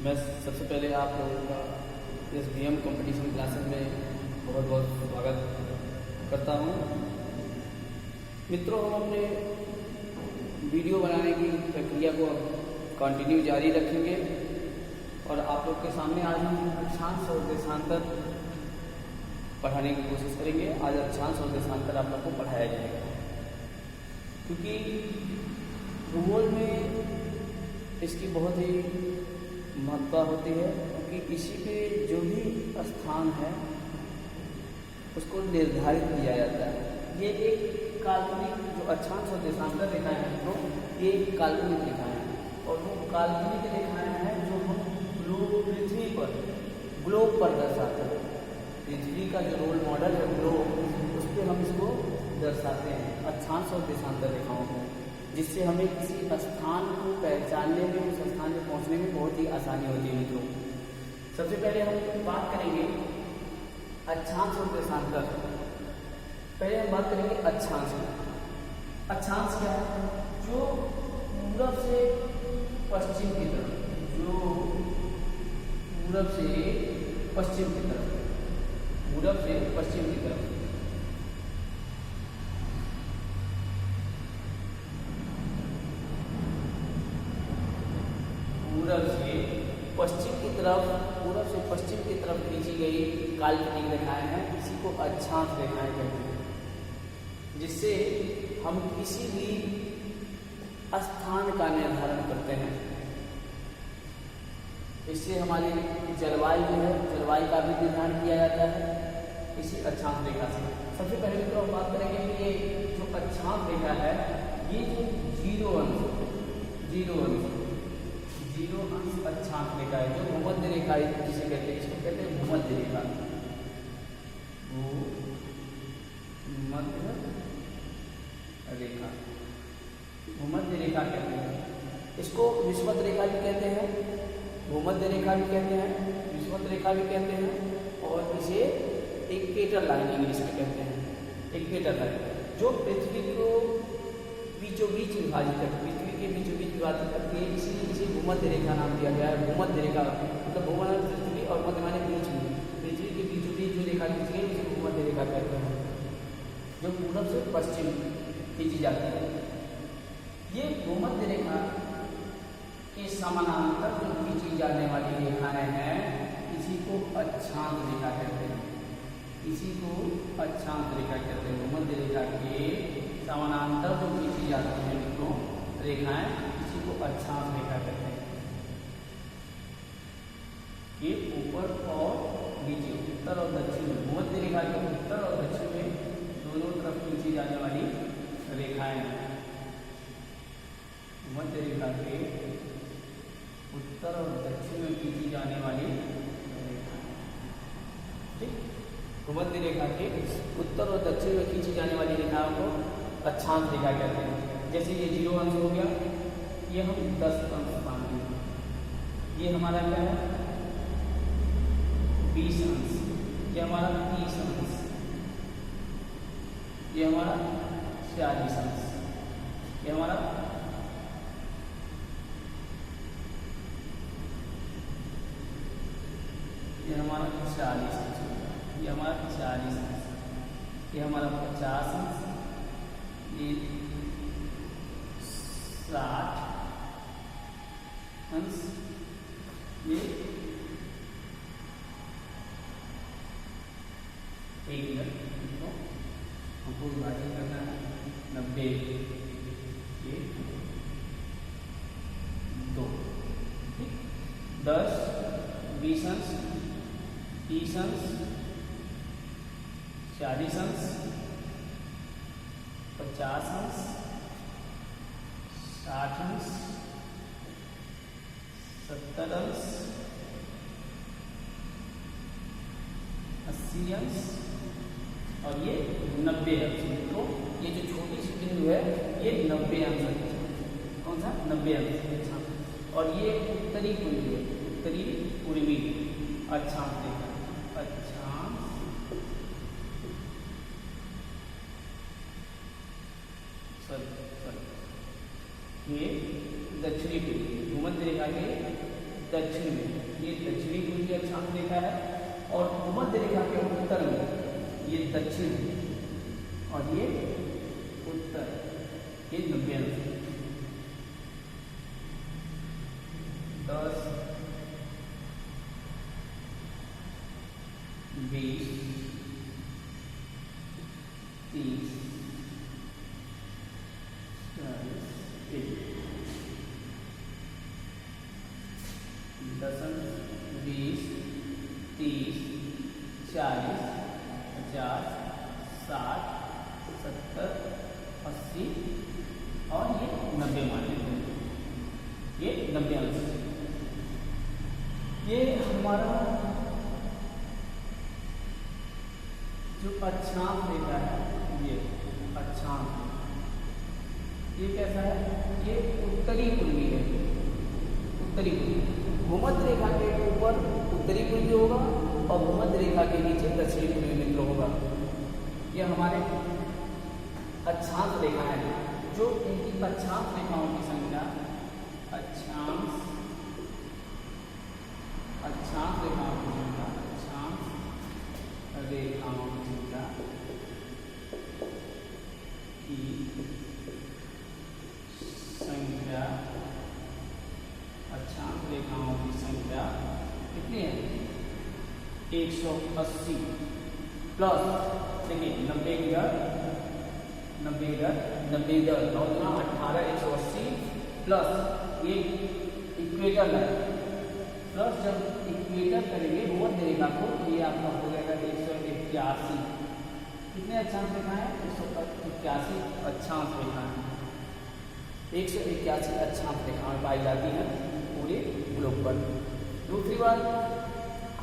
मैं सबसे पहले आप लोगों का SBM कंपटीशन क्लासेस में बहुत बहुत स्वागत करता हूँ। मित्रों, हम अपने वीडियो बनाने की प्रक्रिया को कंटिन्यू जारी रखेंगे और आप लोग के सामने आज हम अक्षांश और देशांतर पढ़ाने की कोशिश करेंगे। आज अक्षांश और देशांतर आप लोग को पढ़ाया जाएगा, क्योंकि भूगोल में इसकी बहुत ही महत्ता होती है, क्योंकि इसी पे जो भी स्थान है उसको निर्धारित किया जाता है। ये एक काल्पनिक जो अक्षांश और देशांतर रेखाएं हैं तो ये एक काल्पनिक रेखाएं हैं, और वो काल्पनिक रेखाएं हैं जो हम पृथ्वी पर ग्लोब पर दर्शाते हैं। पृथ्वी का जो रोल मॉडल है ग्लोब, उस पर हम इसको दर्शाते हैं अक्षांश और देशांतर रेखाओं को, जिससे हमें किसी स्थान को पहचानने में, उस स्थान में पहुंचने में बहुत ही आसानी होती है। मित्रों, सबसे पहले हम बात करेंगे अक्षांश और देशांतर। पहले हम बात करेंगे अक्षांश की। अक्षांश क्या है? जो पूरब से पश्चिम की तरफ, जो पूरब से पश्चिम की तरफ, पूरब से पश्चिम की तरफ पूरब से पश्चिम की तरफ खींची गई काल्पनिक रेखाएं हैं, इसी को अक्षांश रेखाएं कहते हैं। जिससे हम किसी भी स्थान का निर्धारण करते हैं। इससे हमारी जलवायु जो है, जलवायु का भी निर्धारण किया जाता है इसी अक्षांश रेखा से। सबसे पहले तो हम बात करेंगे कि ये जो अक्षांश रेखा है, ये जो जीरो अंश अक्षांश रेखा है, जो भूमध्य रेखा जिसे कहते हैं, इसको कहते हैं भूमध्य रेखा। भूमध्य रेखा कहते हैं। इसको विषुवत रेखा भी कहते हैं, भूमध्य रेखा भी कहते हैं, विषुवत रेखा भी कहते हैं, और इसे इक्वेटर लाइन इंग्लिश में कहते हैं। इक्वेटर लाइन जो पृथ्वी को बीचों बीच विभाजित करती है, पृथ्वी के बीचों बीच विभाजित करती है, इसीलिए इसे भूमध्य रेखा नाम दिया गया है। भूमध्य रेखा मतलब भूमध्य पृथ्वी और मध्य माने बीच में, पृथ्वी के बीचों बीच जो रेखा खींची गई उसे भूमध्य रेखा कहते हैं, जो पूरब से पश्चिम खींची जाती है। ये भूमध्य रेखा के समानांतर जो खींची जाने वाली रेखाएं हैं, इसी को अक्षांश रेखा कहते हैं। इसी को अक्षांश रेखा कहते हैं। भूमध्य रेखा के समानांतर जो खींची जाती है मित्रों रेखाएं, इसी को अक्षांश रेखा कहते हैं। ये ऊपर और नीचे, उत्तर और दक्षिण में, भूमध्य रेखा के उत्तर और दक्षिण में दोनों तरफ खींची जाने वाली रेखाएं हैं। भूमध्य रेखा के उत्तर और दक्षिण में खींची जाने वाली रेखाएं, ठीक। भूमध्य रेखा के उत्तर और दक्षिण में खींची जाने वाली रेखाओं को अक्षांश रेखा कहते हैं। जैसे ये 0 अंश हो गया, ये हम 10 अंश मानेंगे। ये हमारा क्या है? 20 अंश। ये हमारा 30 अंश। ये हमारा 40 अंश। ये हमारा 40 अंश। ये हमारा 40 अंश। ये हमारा 50 अंश। ये 60 अंश। ये 1 मिनट हमको विभाजन करना है 90, ये 2, ठीक। 10, 20 अंश, 30 अंश, 40 अंश, 50 अंश, 60 अंश, 70 अंश, 80 अंश और ये 90 अंश। तो ये जो छोटी सी बिंदु है ये 90 अंश है। कौन सा? 90 अंश। और ये उत्तरी बिंदु है, उत्तरी पूर्वी अक्षांश रेखा, अक्षांश ये दक्षिणी पूर्वी भूमध्य रेखा के दक्षिण में, ये दक्षिणी ध्रुव की अक्षांश रेखा है, और भूमध्य रेखा के उत्तर में ये दक्षिण और ये उत्तर, ये 90 अंश, 10, 20, 30, 40, 10, 20, 30, 40, 50, 60, 70, 80 और ये 90 मान लेते हैं, ये 90 अंश। ये हमारा जो अक्षांश रेखा है, ये अक्षांश, ये कैसा है, ये उत्तरी पूर्वी है, उत्तरी पूर्वी। भूमध्य रेखा के ऊपर उत्तरी पूर्वी होगा और भूमध्य रेखा के नीचे दक्षिणी पूर्वी मित्र होगा। ये हमारे अक्षांश रेखाएं हैं, जो इनकी अक्षांश रेखाओं की संख्या, अक्षांश रेखाओं की संख्या, अक्षांश रेखाओं की संख्या अक्षांश रेखाओं की संख्या कितनी है, 180 प्लस, देखिए 90 इधर 90 इधर 90 इधर 9 गुना 18, 180 प्लस ये इक्वेटर है, प्लस जब इक्वेटर करेंगे भूमध्य रेखा को, ये आपका हो जाएगा 181। कितने अक्षांश रेखा है, 181 अक्षांश रेखा है, 181 अक्षांश रेखाएं पाई जाती हैं पूरे ग्लोब पर। दूसरी बात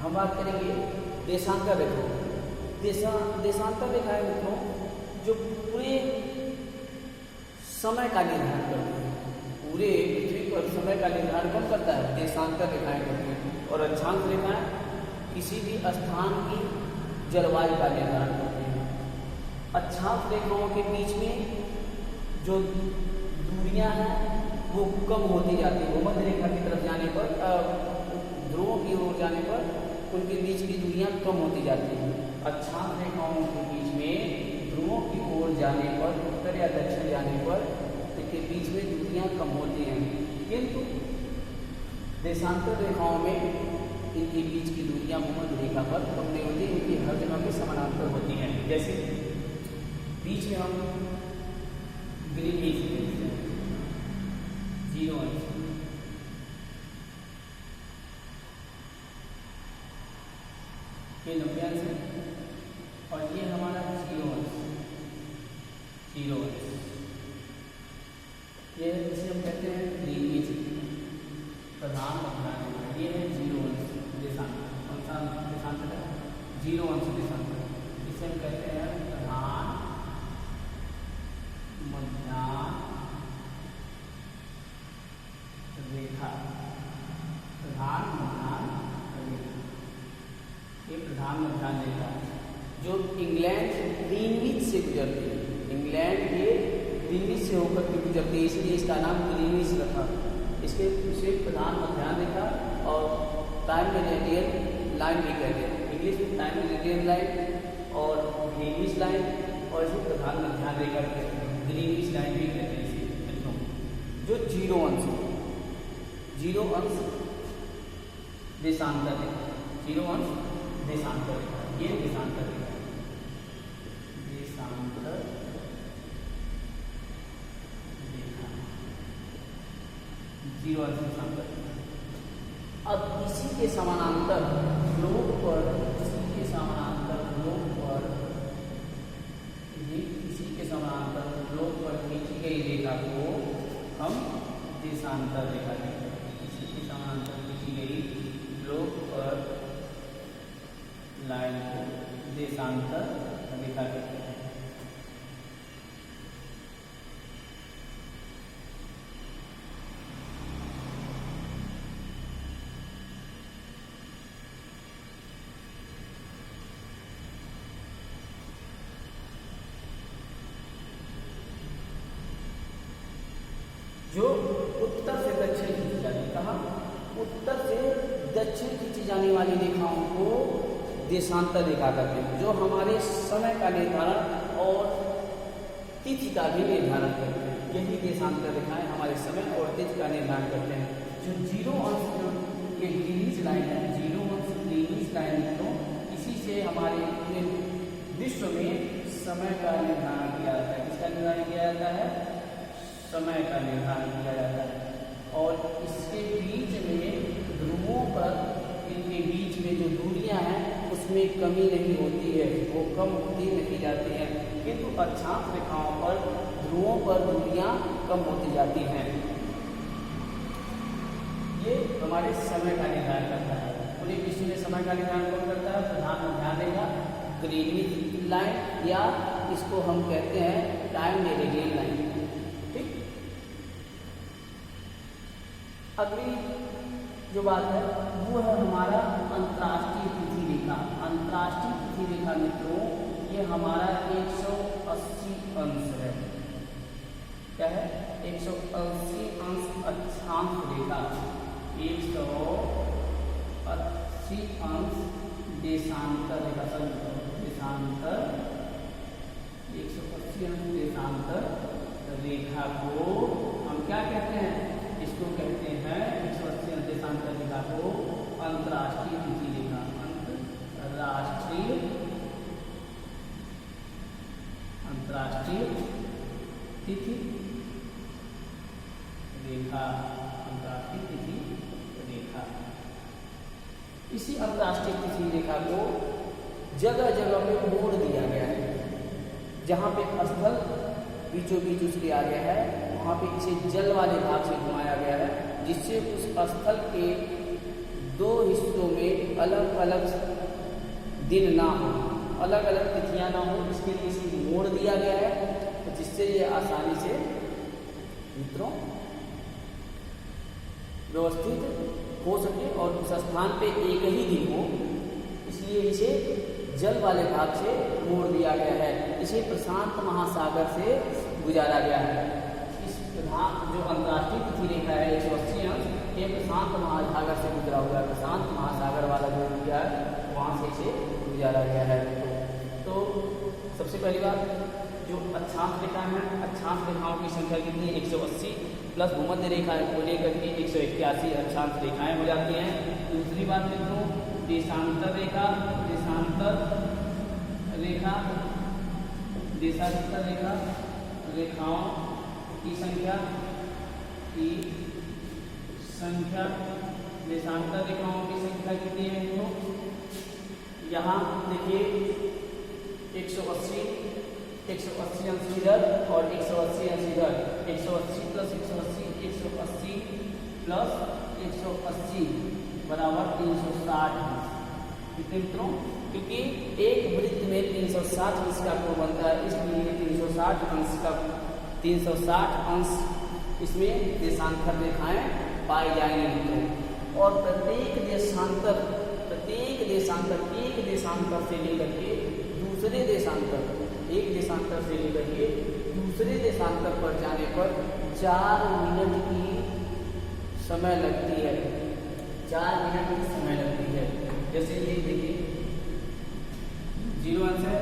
हम बात करेंगे देशांतर रेखाओं। देशांतर रेखाएं मित्रों जो पूरे समय का निर्धारण करती है, पूरे पृथ्वी पर समय का निर्धारण कौन करता है, देशांतर रेखाएं करती हैं। और अक्षांश रेखाएं किसी भी स्थान की जलवायु का निर्धारण करती हैं। अक्षांश रेखाओं के बीच में जो दूरियां हैं वो कम होती जाती है, भूमध्य रेखा की तरफ जाने पर, ध्रुवों की ओर जाने पर उनके बीच की दूरियां कम होती जाती हैं। अक्षांश रेखाओं के बीच में ध्रुवों की ओर जाने पर, उत्तर या दक्षिण जाने पर इनके बीच में दूरियां कम होती हैं, किंतु देशांतर रेखाओं में इनके बीच की दूरियां भूमध्य रेखा पर कम नहीं होती, इनकी हर जगह पे समानांतर होती हैं। जैसे बीच में हम ग्रीनविच 0 अंश, ये 90 अंश है, और ये हमारा 0 अंश, 0 अंश, ये जिसे हम कहते हैं ग्रीनविच प्रधान मध्यांतर, ये है 0 अंश देशांतर, कौन सा देशांतर है, 0 अंश देशांतर, इसे हम कहते हैं प्रधान मध्यांतर रेखा, प्रधान मध्यांतर रेखा, ये प्रधान मध्यांतर रेखा जो इंग्लैंड ग्रीनविच से गुजरती है, इंग्लैंड के ग्रीनविच से होकर के गुजरती है, इसलिए इसका नाम ग्रीनविच रखा। इसके इसे प्रधान मध्यांतर रेखा और टाइम मेरिडियन लाइन भी कहते हैं, इंग्लिश में टाइम मेरिडियन लाइन और ग्रीनविच लाइन, और इसे प्रधान मध्यांतर रेखा भी कहते हैं, ग्रीनविच लाइन भी कहते हैं इसे। जो 0 अंश, 0 अंश देशांतर रेखा, 0 अंश देशांतर रेखा, ये देशांतर रेखा, देशांतर रेखा, 0 अंश देशांतर। अब इसी के समानांतर ग्लोब पर, इसी के समानांतर ग्लोब पर, इसी के समानांतर ग्लोब पर खींची गई रेखा को हम देशांतर रेखा कहते हैं। इसी के समानांतर खींची गई ग्लोब पर लाइन को देशांतर रेखा कहते हैं। जो उत्तर से दक्षिण खींची जाती है, कहाँ, उत्तर से दक्षिण खींची जाने वाली रेखाओं को देशांतर रेखा कहते हैं, जो हमारे समय का निर्धारण और तिथि का भी निर्धारण करते हैं। यही देशांतर रेखाएं हमारे समय और तिथि का निर्धारण करते हैं। जो 0 अंश के ग्रीनिच लाइन है, 0 अंश ग्रीनिच लाइन है, तो इसी से हमारे विश्व में समय का निर्धारण किया जाता है। किसका निर्धारण किया जाता है? समय का निर्धारण किया जाता है। और इसके बीच में ध्रुवों पर, इनके बीच में जो दूरियां हैं उसमें कमी नहीं होती है, वो कम होती नहीं जाती हैं, किंतु अक्षांश रेखाओं पर ध्रुवों पर दूरियां कम होती जाती हैं। ये हमारे समय का निर्धारण करता है। पूरे विश्व में समय का निर्धारण कौन करता है? प्रधान ध्यान देगा, ग्रीनिच लाइन, या इसको हम कहते हैं टाइम मेरिडियन लाइन। ठीक, अगली जो बात है वो है हमारा अंतर्राष्ट्रीय तिथि रेखा। अंतर्राष्ट्रीय तिथि रेखा मित्रों, ये हमारा 180 अंश है। क्या है? 180 अंश अक्षांश रेखा, 180 अंश देशांतर रेखा, देशांतर 180 अंश देशांतर रेखा को हम क्या कहते हैं? इसको कहते हैं 180 अंश देशांतर रेखा को अंतर्राष्ट्रीय तिथि रेखा। अंतर्राष्ट्रीय तिथि रेखा, अंतर्राष्ट्रीय तिथि रेखा। इसी अंतर्राष्ट्रीय तिथि रेखा को जगह जगह पे मोड़ दिया गया है। जहाँ पे स्थल बीचों बीच उसके आ गया है, वहाँ पे इसे जल वाले भाग से घुमाया गया है, जिससे उस स्थल के 2 हिस्सों में अलग अलग दिन ना हो, अलग अलग तिथियां ना हो, इसके लिए इसे मोड़ दिया गया है, तो जिससे ये आसानी से मित्रों व्यवस्थित हो सके और उस स्थान पे एक ही दिन हो, इसलिए इसे जल वाले भाग से मोड़ दिया गया है। इसे प्रशांत महासागर से गुजारा गया है। इस प्रधान जो अंतर्राष्ट्रीय तिथि रेखा है 180 अंश, ये प्रशांत महासागर से गुजरा हुआ है। प्रशांत महासागर वाला जो एरिया है वहाँ से इसे गुजारा गया है। तो सबसे पहली बात, जो अक्षांश रेखा है, अक्षांश रेखाओं की संख्या कितनी है? 180 प्लस भूमध्य रेखा को लेकर के 181 अक्षांश रेखाएं हो जाती हैं। दूसरी बात मित्रों, देशांतर रेखा, देशांतर रेखा, देशांतर रेखा रेखाओं की संख्या, देशांतर रेखाओं की संख्या कितनी है मित्रों? यहाँ देखिए 180 अंश इधर और 180 अंश इधर, 180 प्लस 180, 180 प्लस 180 बराबर 360 अंश। कितने मित्रों? क्योंकि एक वृत्त में 360 अंश का कोण बनता है, इसलिए 360 अंश इसमें देशांतर रेखाएं पाई जाएंगी मित्रों। और प्रत्येक देशांतर एक देशांतर से लेकर के दूसरे देशांतर, एक देशांतर से लेकर के दूसरे देशांतर पर जाने पर 4 मिनट की समय लगती है, 4 मिनट की समय लगती है। जैसे ये देखिए 0 अंश है,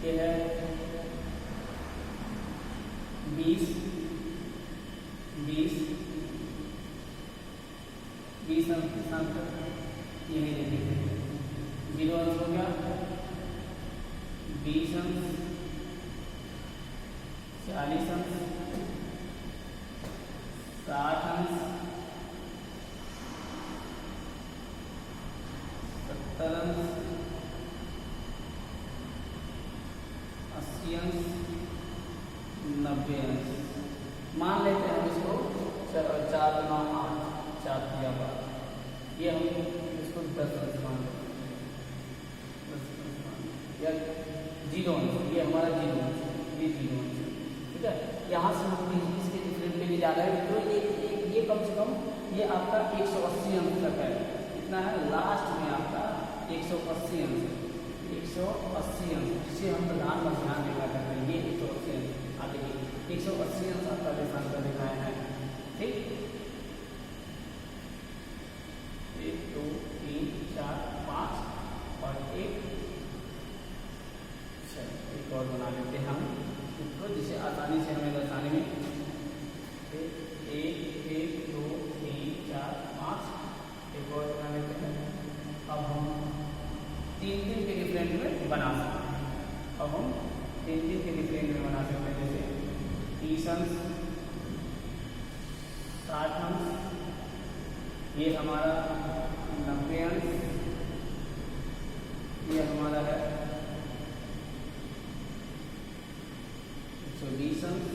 ये है 20 अंश देशांतर, यही देखिए 0 अंश हो गया, 20 अंश, 40 अंश, 60 अंश, 70 अंश, 80 अंश, 90 अंश। मान लेते हैं इसको 4 9 8 4 दिया हुआ, ये हम इसको 10 अंश मान लेते हैं, 10 अंश या 0 अंश, ये हमारा 0 अंश, ये 0 अंश, ठीक है। यहाँ से हम इसके डिफरेंट लेके जा रहे हैं, तो ये कम से कम ये आपका 180 अंश तक है। कितना है? लास्ट में आपका 180 अंश, 180 अंश, जिसे हम प्रधान पर ध्यान देना करते हैं। ये 180 अंश, आप देखिए 180 अंश आपका देशांतर रेखाएं हैं, ठीक। 20 अंश, 60 अंश, ये हमारा 90 अंश, ये हमारा है 120 अंश,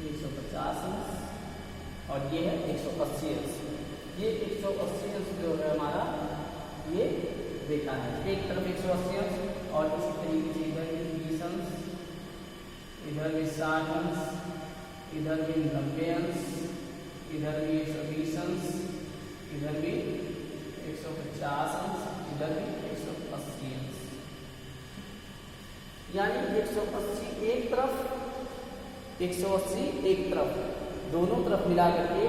150 अंश और ये है 180 अंश। ये 180 अंश जो है हमारा ये देखा है, एक तरफ 180 अंश और इसी तरीके से इधर भी 20 अंश, इधर भी 60 अंश, इधर भी 90 अंश, इधर भी 120 अंश, इधर भी 150 अंश, इधर भी 180 अंश। यानी 180 एक तरफ, 180 एक तरफ, दोनों तरफ मिला करके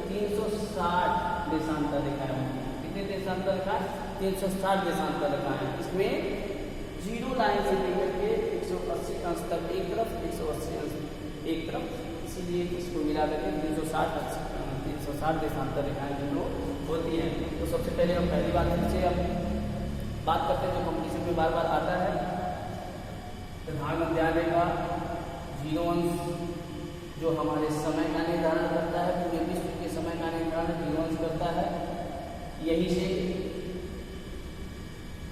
360 देशांतर रेखा है। कितने देशांतर रेखा है? 360 देशांतर रेखा है। इसमें जीरो लाइन से लेकर के 180 अंश तक एक तरफ, 180 अंश एक तरफ, इसीलिए इसको मिला करके 360 देशांतर रेखाएं जो होती हैं। तो सबसे पहले हम पहली बात से अब बात करते हैं जो कंपटीशन में बार बार आता है, प्रधानमंत्री रेखा, जीरो अंश जो हमारे समय का निर्धारण करता है, पूरे विश्व के समय का निर्धारण जीरो अंश करता है। यही से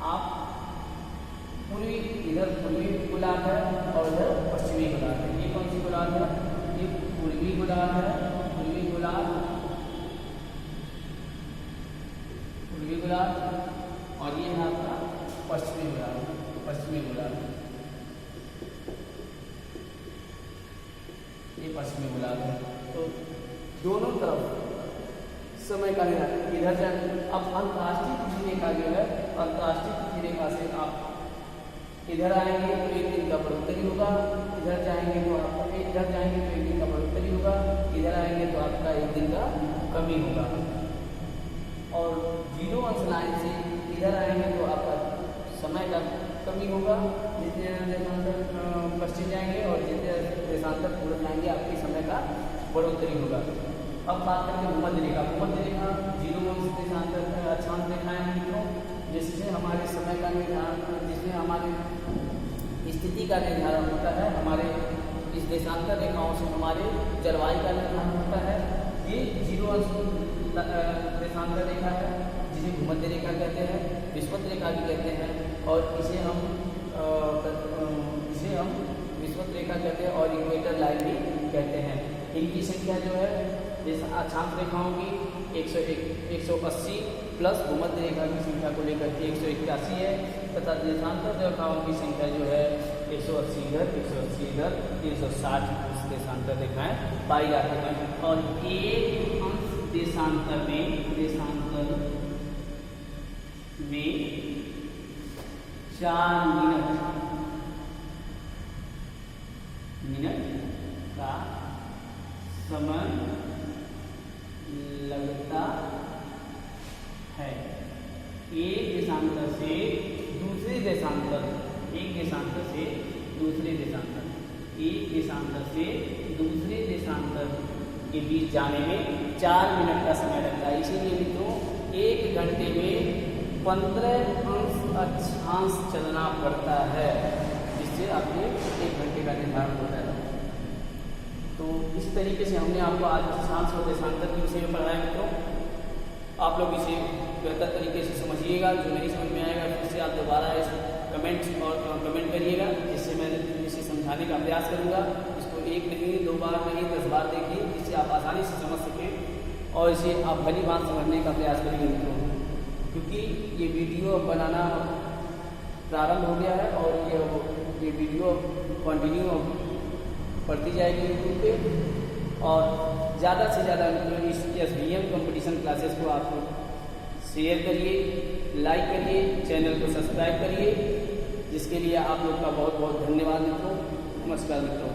आप पूर्वी, इधर पूर्वी गोलार्ध है और इधर पश्चिमी गोलार्ध है। ये कौन सी गोलार्ध है? ये पूर्वी गोलार्ध है, पूर्वी गोलार्ध, पूर्वी गोलार्ध और ये है आपका पश्चिमी गोलार्ध, पश्चिमी गोलार्ध, ये पश्चिमी गोलार्ध है। तो दोनों तरफ समय का निर्धारण इधर जाए। अब अंतर्राष्ट्रीय तिथि रेखा जो है, अंतर्राष्ट्रीय तिथि रेखा से आप इधर आएंगे तो एक दिन का बढ़ोतरी होगा, इधर जाएंगे तो आपका इधर जाएंगे तो एक दिन का बढ़ोतरी होगा, इधर आएंगे तो आपका एक दिन का कमी होगा। और जीरो अंश लाइन से इधर आएंगे तो आपका समय का कमी होगा, जितने देशांतर पश्चिम जाएंगे और जितने देशांतर पूर्व जाएंगे आपके समय का बढ़ोतरी होगा। अब बात करते हैं भूमध्य रेखा। भूमध्य रेखा जीरो अंश देशांतर अक्षांश रेखाएं हैं मित्रों, जिससे हमारे समय का निर्धारण, जिसमें हमारे स्थिति का निर्धारण होता है। हमारे इस देशांतर रेखाओं से हमारे जलवायु का निर्धारण होता है। ये जीरो अंश देशांतर रेखा है, जिसे भूमध्य रेखा कहते हैं, विषुवत रेखा भी कहते हैं और इसे हम विषुवत रेखा कहते हैं और इक्वेटर लाइन भी कहते हैं। इनकी संख्या जो है अक्षांश रेखाओं की 180 प्लस भूमध्य रेखा की संख्या को लेकर के 181 है तथा देशांतर रेखाओं की संख्या जो है 180 इधर, 180 इधर, 360 देशांतर रेखाएं पाई जाती हैं। और एक अंश देशांतर में 4 मिनट का समय लगता है। एक देशांतर से दूसरे देशांतर, एक देशांतर से दूसरे देशांतर, एक देशांतर से दूसरे देशांतर के बीच जाने में 4 मिनट का समय लगता है। इसीलिए मित्रों एक घंटे में 15 अंश अक्षांश चलना पड़ता है, जिससे आपके एक घंटे का निर्धारण होता है। तो इस तरीके से हमने आपको आज अक्षांश और देशांतर के विषय में पढ़ाया मित्रों। आप लोग इसे बेहतर तरीके से समझिएगा। जो नहीं समझ में आएगा फिर से आप दोबारा इस कमेंट करिएगा, जिससे मैं इसे समझाने का प्रयास करूँगा। इसको एक नहीं, 2 बार नहीं, 10 बार देखिए, जिससे आप आसानी से समझ सकें और इसे आप भली बात समझने का प्रयास करेंगे मित्रों। क्योंकि ये वीडियो बनाना प्रारंभ हो गया है और ये वीडियो कंटिन्यू पढ़ती जाएगी यूट्यूब पे। और ज़्यादा से ज़्यादा इस SBM कंपटीशन क्लासेस को आप शेयर करिए, लाइक करिए, चैनल को सब्सक्राइब करिए, जिसके लिए आप लोग का बहुत बहुत धन्यवाद मित्रों। नमस्कार मित्रों।